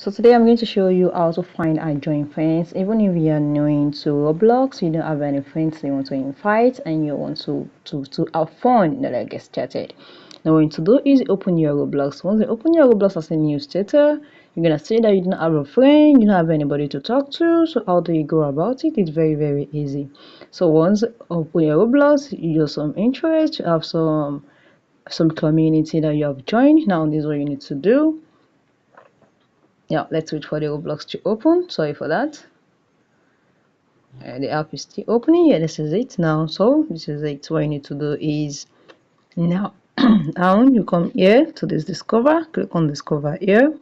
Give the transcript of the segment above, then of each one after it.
So today I'm going to show you how to find and join friends. Even if you are new to Roblox, you don't have any friends you want to invite and you want to have fun, let's get started. Now what you want to do is open your Roblox. Once you open your Roblox as a new starter, you're gonna see that you don't have a friend, you don't have anybody to talk to. So how do you go about it? It's very easy. So once you open your Roblox, you have some interest, you have some community that you have joined. Now this is what you need to do. Yeah, let's wait for the Roblox to open. Sorry for that. The app is still opening. Yeah, this is it now. So this is it. What you need to do is now you come here to this discover, click on discover here.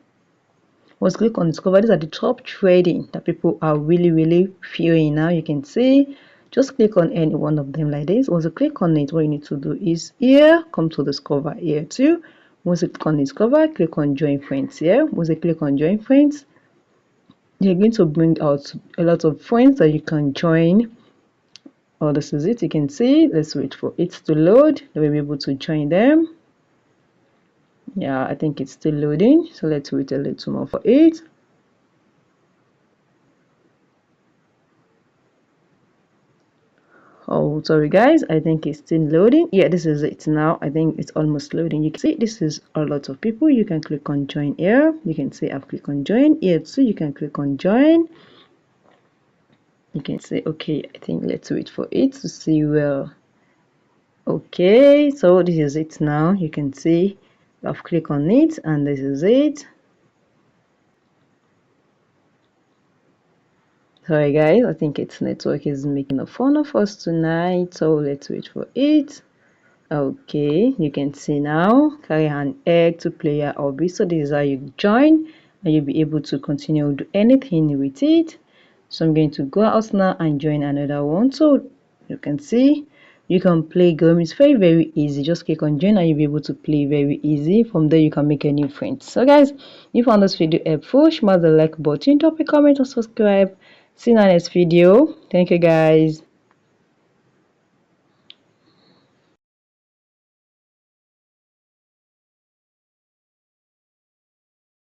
Once click on discover, these are the top trading that people are really fearing. Now you can see, just click on any one of them like this. Once you click on it, what you need to do is here, come to discover here too. Once you click on discover, click on join friends here. Once you click on join friends, they're going to bring out a lot of friends that you can join. Oh, this is it. You can see, let's wait for it to load, then we'll be able to join them. Yeah, I think it's still loading, so let's wait a little more for it. Oh, sorry guys, I think it's still loading. Yeah, this is it now. I think it's almost loading. You can see this is a lot of people. You can click on join here. You can see I've clicked on join here too. You can click on join. You can say, okay, I think let's wait for it to see where. Okay, so this is it now. You can see I've clicked on it and this is it. Sorry guys, I think its network is making a fun of us tonight, so let's wait for it. Okay, you can see now carry an egg to player hobby. So this is how you join and you'll be able to continue do anything with it. So I'm going to go out now and join another one. So you can see you can play game. It's very easy. Just click on join and you'll be able to play very easy. From there you can make a new friend. So guys, if you found this video helpful, smash the like button, drop a comment or subscribe. See you in the next video. Thank you guys.